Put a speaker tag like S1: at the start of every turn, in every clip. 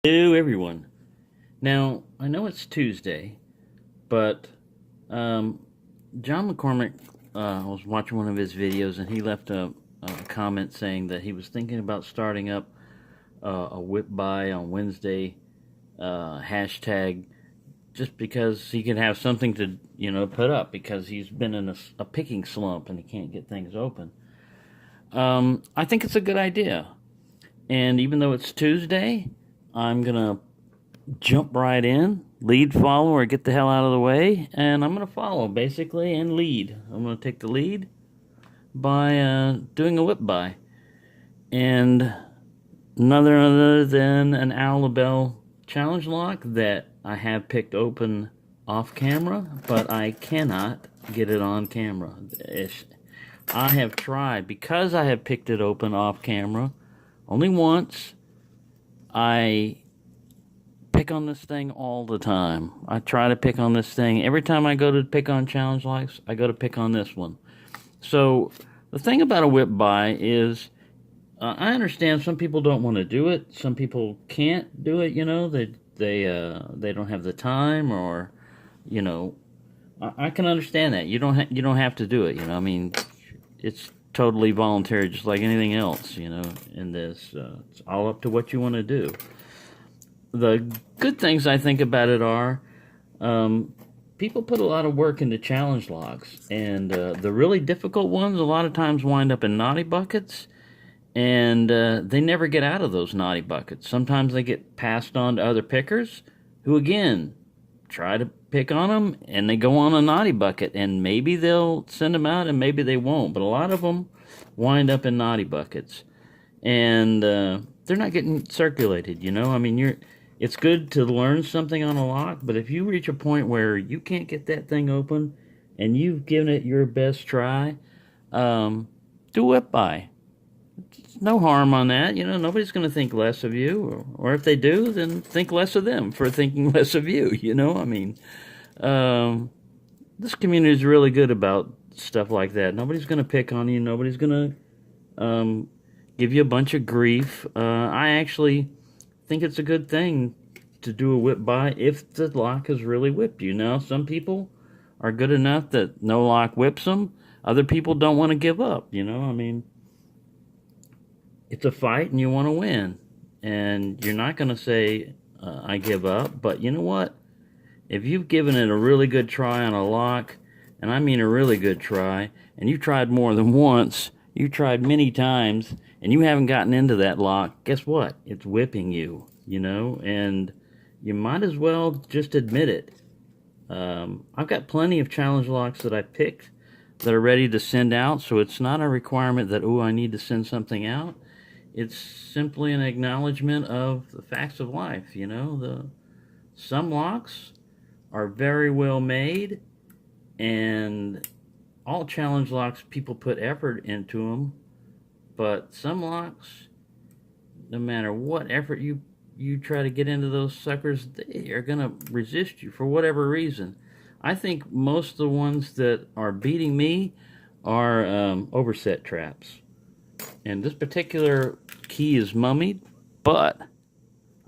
S1: Hello, everyone. Now, I know it's Tuesday, but John McCormick, I was watching one of his videos, and he left a comment saying that he was thinking about starting up a whip buy on Wednesday, hashtag, just because he can have something to, put up because he's been in a picking slump and he can't get things open. I think it's a good idea. And even though it's Tuesday, I'm going to jump right in, lead, follow, or get the hell out of the way, and I'm going to follow, basically, and lead. I'm going to take the lead by doing a whip buy. And another other than an Lebel challenge lock that I have picked open off camera, but I cannot get it on camera. I have tried, because I have picked it open off camera, only once. I pick on this thing all the time. I try to pick on this thing. Every time I go to pick on challenge locks, I go to pick on this one. So the thing about a whip buy is, I understand some people don't want to do it. Some people can't do it. They don't have the time, or I can understand that. You don't have to do it. I mean, it's totally voluntary, just like anything else. In this, it's all up to what you want to do. The good things I think about it are, people put a lot of work into challenge locks, and the really difficult ones a lot of times wind up in naughty buckets, and they never get out of those naughty buckets. Sometimes they get passed on to other pickers, who again try to pick on them, and they go on a naughty bucket, and maybe they'll send them out and maybe they won't, but a lot of them wind up in naughty buckets, and they're not getting circulated. I mean, it's good to learn something on a lock, but if you reach a point where you can't get that thing open and you've given it your best try, do whip buy. No harm on that. Nobody's going to think less of you, or if they do, then think less of them for thinking less of you. I mean, this community is really good about stuff like that. Nobody's going to pick on you. Nobody's going to give you a bunch of grief. I actually think it's a good thing to do a whip buy if the lock has really whipped you. Now, some people are good enough that no lock whips them. Other people don't want to give up. I mean, it's a fight and you want to win, and you're not going to say I give up. But you know what, if you've given it a really good try on a lock, and I mean a really good try, and you've tried more than once, you tried many times, and you haven't gotten into that lock, guess what? It's whipping you, and you might as well just admit it. I've got plenty of challenge locks that I picked that are ready to send out, so it's not a requirement that, I need to send something out. It's simply an acknowledgement of the facts of life. Some locks are very well made, and all challenge locks, people put effort into them, but some locks, no matter what effort you try to get into those suckers, they are going to resist you for whatever reason. I think most of the ones that are beating me are overset traps. And this particular key is mummied, but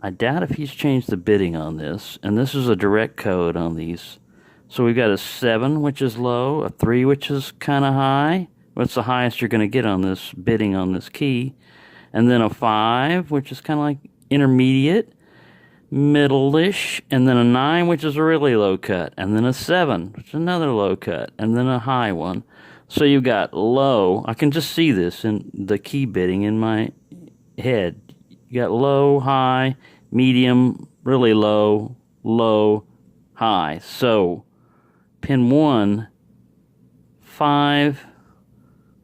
S1: I doubt if he's changed the bidding on this. And this is a direct code on these. So we've got a 7, which is low, a 3, which is kind of high. What's the highest you're going to get on this bidding on this key? And then a 5, which is kind of like intermediate, middle-ish, and then a 9, which is a really low cut, and then a 7, which is another low cut, and then a high one. So you've got low. I can just see this in the key bidding in my head. You got low, high, medium, really low, low, high. So pin 1, 5,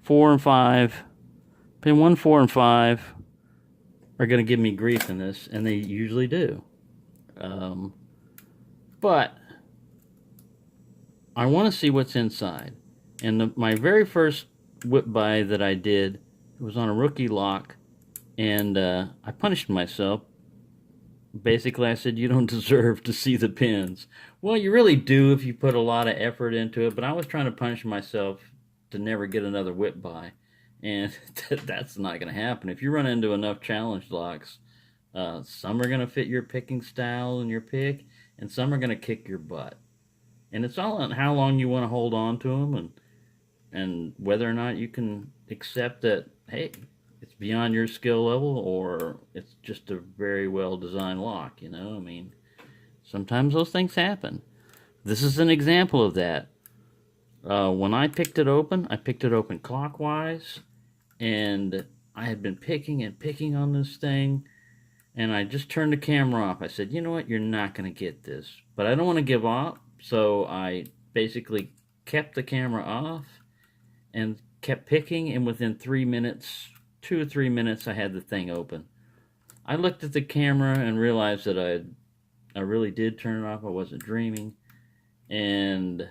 S1: 4, and 5. Pin 1, 4, and 5 are going to give me grief in this, and they usually do. But I want to see what's inside. And my very first whip buy that I did was on a rookie lock, and I punished myself. Basically, I said, you don't deserve to see the pins. Well, you really do if you put a lot of effort into it, but I was trying to punish myself to never get another whip buy, and that's not going to happen. If you run into enough challenge locks, Some are going to fit your picking style and your pick, and some are going to kick your butt. And it's all on how long you want to hold on to them, and whether or not you can accept that, hey, it's beyond your skill level, or it's just a very well designed lock. You know, I mean, sometimes those things happen. This is an example of that. When I picked it open clockwise, and I had been picking and picking on this thing, and I just turned the camera off. I said, you know what, you're not going to get this. But I don't want to give up, so I basically kept the camera off and kept picking, and within 3 minutes, 2 or 3 minutes, I had the thing open. I looked at the camera and realized that I really did turn it off. I wasn't dreaming, and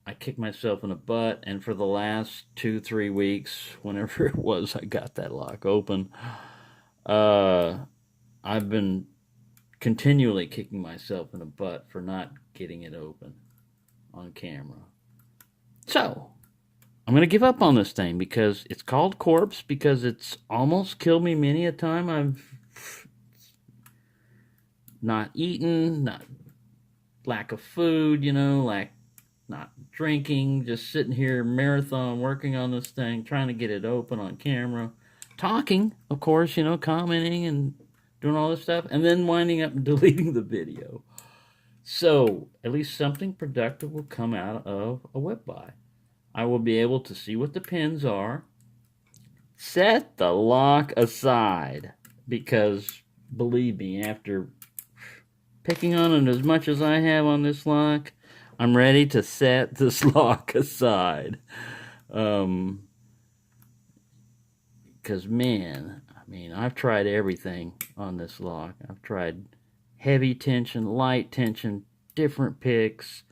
S1: I kicked myself in the butt. And for the last 2-3 weeks, whenever it was I got that lock open, I've been continually kicking myself in the butt for not getting it open on camera. So I'm going to give up on this thing because it's called corpse, because it's almost killed me many a time. I've not eaten, not lack of food, not drinking, just sitting here marathon working on this thing, trying to get it open on camera, talking, of course, commenting and doing all this stuff, and then winding up and deleting the video. So at least something productive will come out of a whip buy. I will be able to see what the pins are, set the lock aside, because believe me, after picking on it as much as I have on this lock, I'm ready to set this lock aside. Because, man, I mean, I've tried everything on this lock. I've tried heavy tension, light tension, different picks,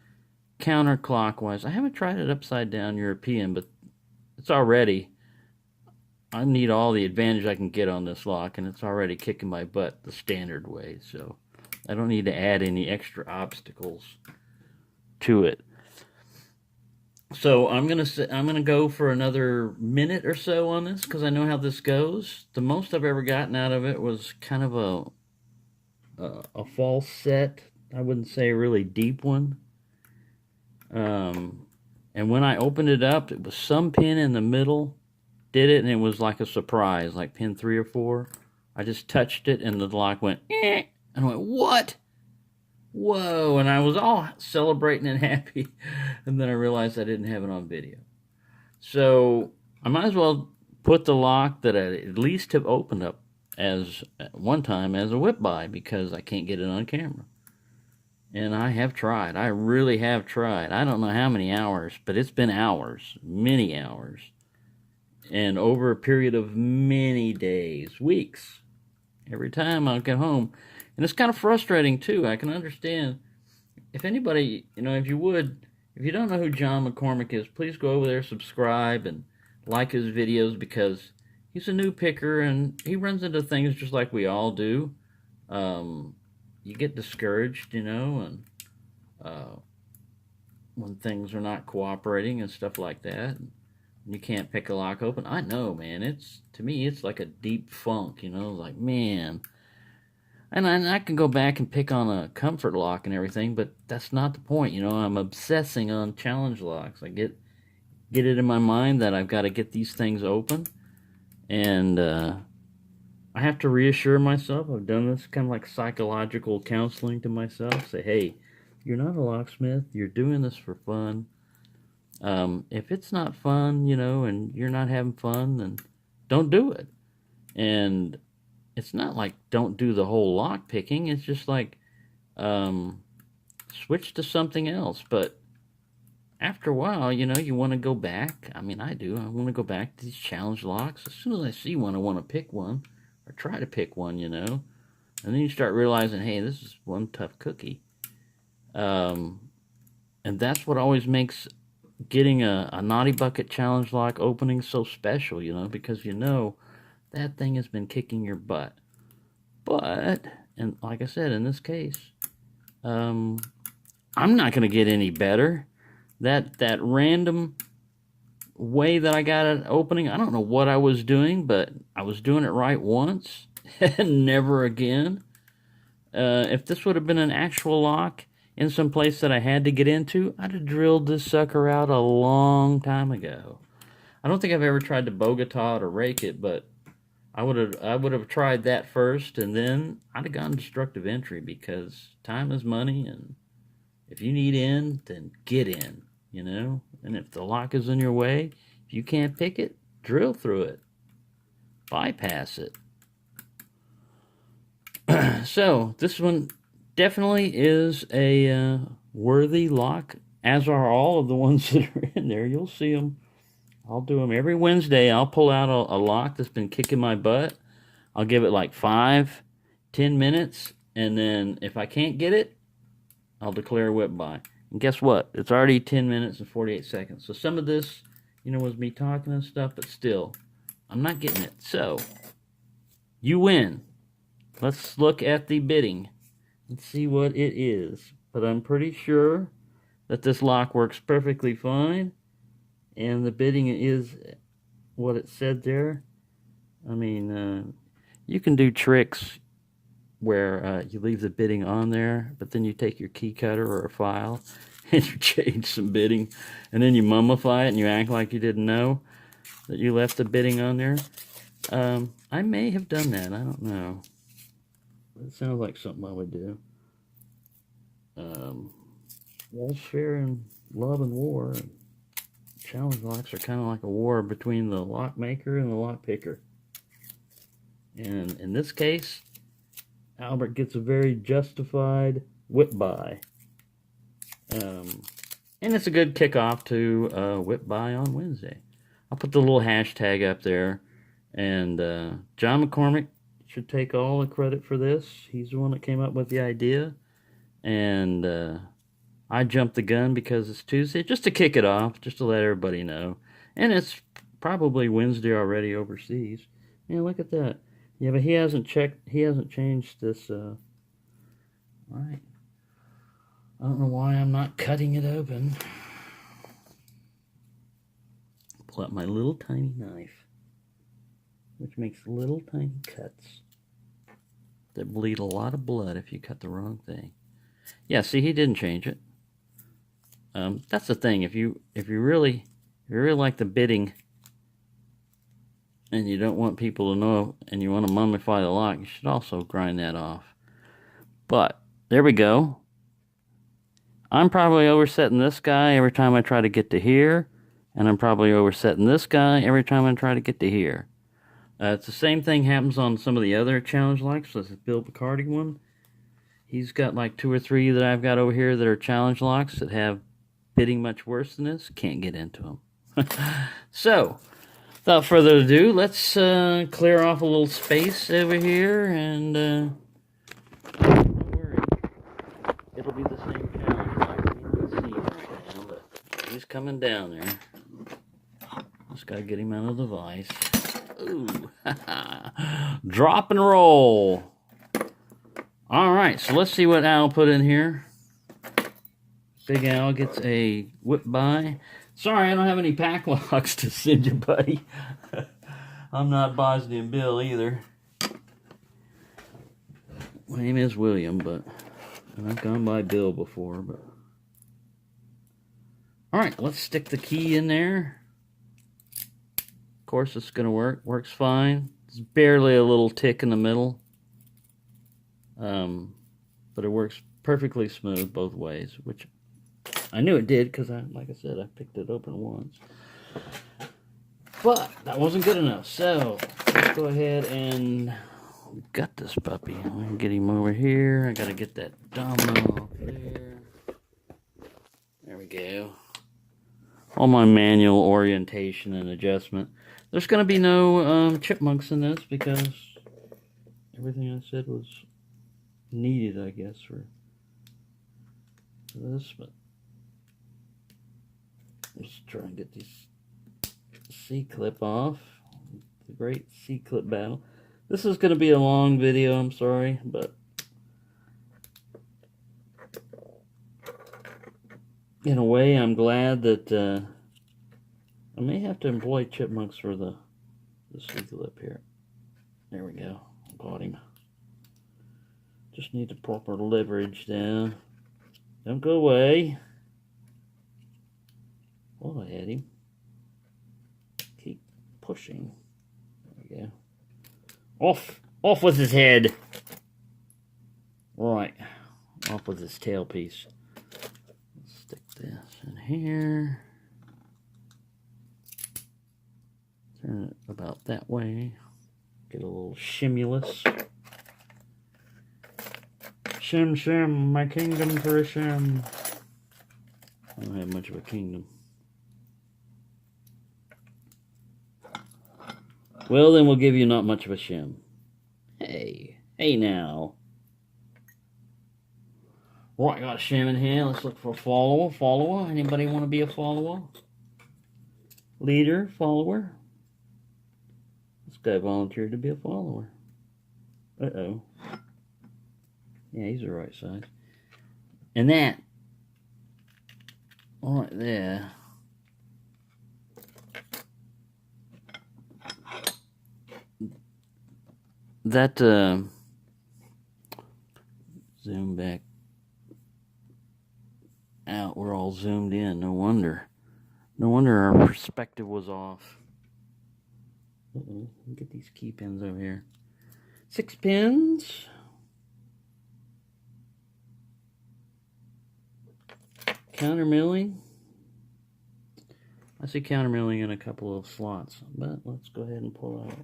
S1: counterclockwise. I haven't tried it upside down European, but it's already, I need all the advantage I can get on this lock, and it's already kicking my butt the standard way, so I don't need to add any extra obstacles to it. So I'm gonna go for another minute or so on this, because I know how this goes. The most I've ever gotten out of it was kind of a false set. I wouldn't say a really deep one. And when I opened it up, it was some pin in the middle did it, and it was like a surprise, like pin 3 or 4. I just touched it, and the lock went, eh, and I went, what? Whoa, and I was all celebrating and happy, and then I realized I didn't have it on video. So I might as well put the lock that I at least have opened up as one time as a whip buy, because I can't get it on camera. And I have tried. I really have tried. I don't know how many hours, but it's been hours, many hours, and over a period of many days, weeks. Every time I'll get home. And it's kind of frustrating, too. I can understand. If anybody, if you don't know who John McCormick is, please go over there, subscribe, and like his videos, because he's a new picker, and he runs into things just like we all do. You get discouraged, and when things are not cooperating and stuff like that, and you can't pick a lock open. I know, man. To me, it's like a deep funk, like, man. And I can go back and pick on a comfort lock and everything, but that's not the point. I'm obsessing on challenge locks. I get it in my mind that I've got to get these things open, and I have to reassure myself. I've done this kind of like psychological counseling to myself. Say, hey, you're not a locksmith. You're doing this for fun. If it's not fun, and you're not having fun, then don't do it. And it's not like don't do the whole lock picking. It's just like switch to something else. But after a while, you want to go back. I mean, I do. I want to go back to these challenge locks. As soon as I see one, I want to pick one or try to pick one, And then you start realizing, hey, this is one tough cookie. And that's what always makes getting a Naughty Bucket challenge lock opening so special, because that thing has been kicking your butt. But, and like I said, in this case, I'm not going to get any better. That random way that I got it opening, I don't know what I was doing, but I was doing it right once, Never again. If this would have been an actual lock in some place that I had to get into, I'd have drilled this sucker out a long time ago. I don't think I've ever tried to Bogota it or rake it, but I would have tried that first, and then I'd have gone destructive entry, because time is money, and if you need in, then get in, you know? And if the lock is in your way, if you can't pick it, drill through it. Bypass it. So, this one definitely is a worthy lock, as are all of the ones that are in there. You'll see them. I'll do them every Wednesday. I'll pull out a lock that's been kicking my butt. I'll give it like 5-10 minutes, and then if I can't get it, I'll declare a whip buy. And guess what? It's already 10 minutes and 48 seconds. So some of this, you know, was me talking and stuff, but still, I'm not getting it. So, you win. Let's look at the bidding and see what it is. But I'm pretty sure that this lock works perfectly fine, and the bidding is what it said there. I mean, you can do tricks where you leave the bidding on there, but then you take your key cutter or a file and you change some bidding, and then you mummify it and you act like you didn't know that you left the bidding on there. I may have done that. I don't know. It sounds like something I would do. World's Fair and Love and War and challenge locks are kind of like a war between the lock maker and the lock picker. And in this case, Albert gets a very justified whip buy. And it's a good kickoff to whip buy on Wednesday. I'll put the little hashtag up there. And John McCormick should take all the credit for this. He's the one that came up with the idea. And I jumped the gun because it's Tuesday, just to kick it off, just to let everybody know. And it's probably Wednesday already overseas. Yeah, look at that. Yeah, but he hasn't changed this. All right. I don't know why I'm not cutting it open. Pull out my little tiny knife, which makes little tiny cuts that bleed a lot of blood if you cut the wrong thing. Yeah, see, he didn't change it. That's the thing. If you really like the bidding, and you don't want people to know, and you want to mummify the lock, you should also grind that off. But there we go. I'm probably oversetting this guy every time I try to get to here, and I'm probably oversetting this guy every time I try to get to here. It's the same thing happens on some of the other challenge locks. This is Bill Picardi one. He's got like 2 or 3 that I've got over here that are challenge locks that have bidding much worse than this. Can't get into them. So, without further ado, let's clear off a little space over here, and don't worry, it'll be the same challenge lock. You can see right now, but he's coming down there. Just gotta get him out of the vise. Ooh, drop and roll. All right, so let's see what Al put in here. Big Al gets a whip buy. Sorry, I don't have any pack locks to send you, buddy. I'm not Bosnian Bill either. My name is William, but I've gone by Bill before. But all right, let's stick the key in there. Of course, it's going to work. Works fine. It's barely a little tick in the middle. But it works perfectly smooth both ways, which I knew it did because, like I said, I picked it open once. But that wasn't good enough, so let's go ahead and we've got this puppy. I'm going to get him over here. I got to get that domino off there. There we go. All my manual orientation and adjustment. There's going to be no chipmunks in this because everything I said was needed, I guess, for this, but let's try and get this C-clip off. The great C-clip battle. This is going to be a long video, I'm sorry, but in a way I'm glad that I may have to employ chipmunks for the C-clip here. There we go. I'm got him. Just need the proper leverage there. Don't go away. Oh, I had him. Keep pushing. There we go. Off! Off with his head! Right. Off with his tailpiece. Let's stick this in here. Turn it about that way. Get a little shimulus. Shim, shim, my kingdom for a shim. I don't have much of a kingdom. Well, then we'll give you not much of a shim. Hey, hey now. Right, got a shim in here. Let's look for a follower. Follower. Anybody want to be a follower? Leader, follower. This guy volunteered to be a follower. Uh-oh. Yeah, he's the right size. And that, right there, that, zoom back out. We're all zoomed in. No wonder. No wonder our perspective was off. Uh-oh. Get these key pins over here. 6 pins. Counter milling. I see counter milling in a couple of slots, but let's go ahead and pull out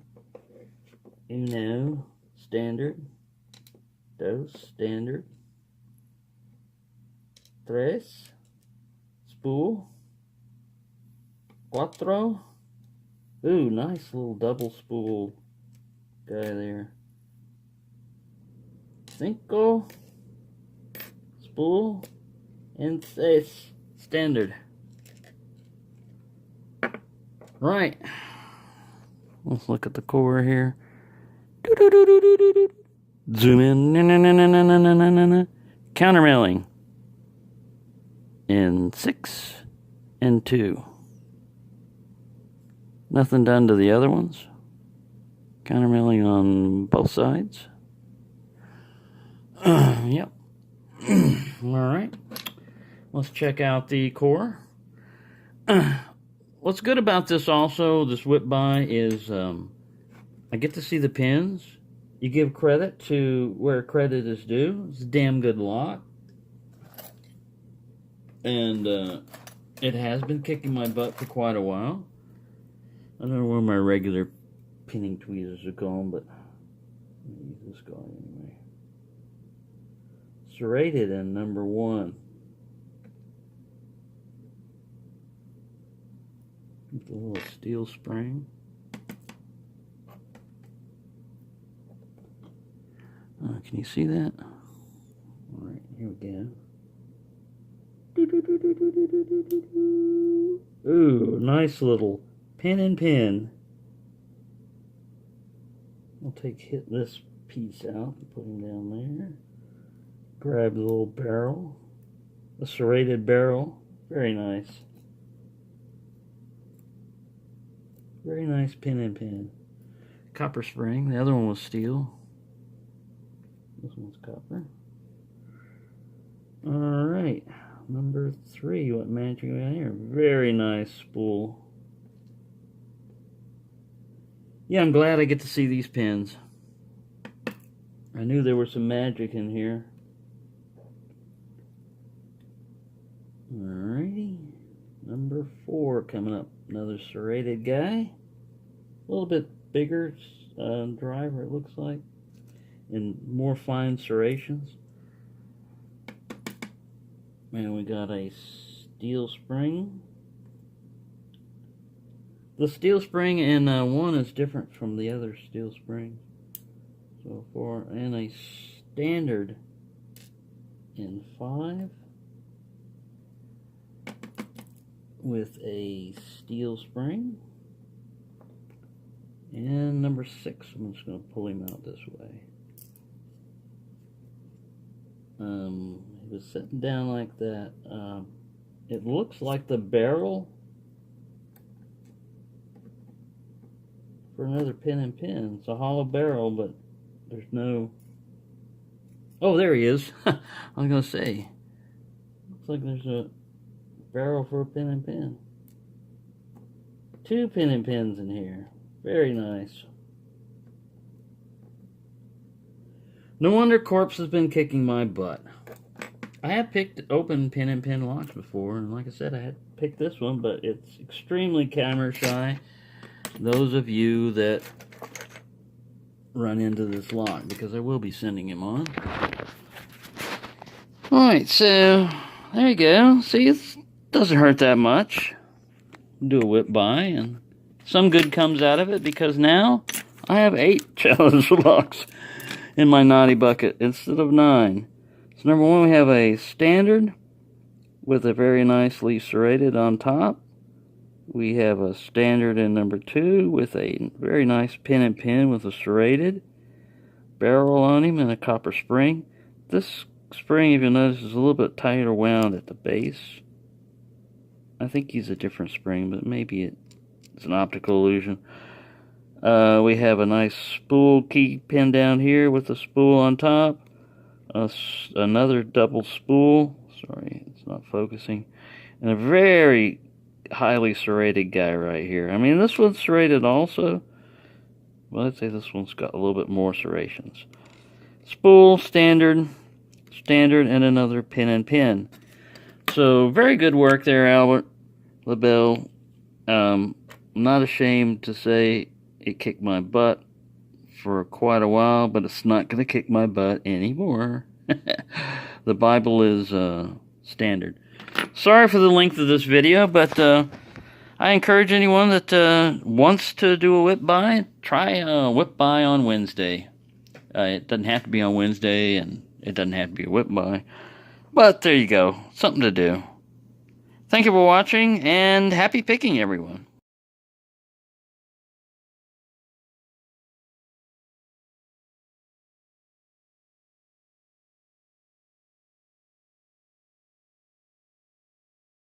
S1: Uno, standard, dos, standard, tres, spool, cuatro. Ooh, nice little double spool guy there. Cinco, spool, and seis, standard. Right. Let's look at the core here. Zoom in. Counter milling. In 6 and 2. Nothing done to the other ones. Counter milling on both sides. Yep. Alright. Let's check out the core. What's good about this also, this whip by, is I get to see the pins. You give credit to where credit is due. It's a damn good lock. And it has been kicking my butt for quite a while. I don't know where my regular pinning tweezers are going, but I'm going to use this guy anyway. Serrated in number 1. With a little steel spring. Can you see that? Alright, here we go. Ooh, nice little pin and pin. I'll hit this piece out and put him down there. Grab the little barrel. A serrated barrel. Very nice. Very nice pin and pin. Copper spring. The other one was steel. This one's copper. Alright. Number 3. What magic we got here? Very nice spool. Yeah, I'm glad I get to see these pins. I knew there was some magic in here. Alrighty. Number 4 coming up. Another serrated guy. A little bit bigger driver, it looks like. And more fine serrations. And we got a steel spring. The steel spring in 1 is different from the other steel springs. So and a standard in 5 with a steel spring. And number 6, I'm just going to pull him out this way. He was sitting down like that. It looks like the barrel for another pin and pin. It's a hollow barrel, but There's no... Oh, there he is. I was going to say. Looks like there's a barrel for a pin and pin. 2 pin and pins in here. Very nice. No wonder Corpse has been kicking my butt. I have picked open pin and pin locks before, and like I said, I had picked this one, but it's extremely camera shy. Those of you that run into this lock, because I will be sending him on. Alright, so there you go. See, it doesn't hurt that much. Do a whip by, and some good comes out of it, because now I have 8 challenge locks in my naughty bucket instead of 9. So number 1, we have a standard with a very nicely serrated on top. We have a standard in number 2 with a very nice pin and pin with a serrated barrel on him and a copper spring. This spring, if you'll notice, is a little bit tighter wound at the base. I think he's a different spring, but maybe it's an optical illusion. We have a nice spool key pin down here with a spool on top. Another double spool. Sorry, it's not focusing. And a very highly serrated guy right here. I mean, this one's serrated also. Well, I'd say this one's got a little bit more serrations. Spool, standard, and another pin and pin. So, very good work there, Albert Lebel. I'm not ashamed to say it kicked my butt for quite a while, but it's not going to kick my butt anymore. The Bible is standard. Sorry for the length of this video, but I encourage anyone that wants to do a whip buy, try a whip buy on Wednesday. It doesn't have to be on Wednesday, and it doesn't have to be a whip buy. But there you go. Something to do. Thank you for watching, and happy picking, everyone.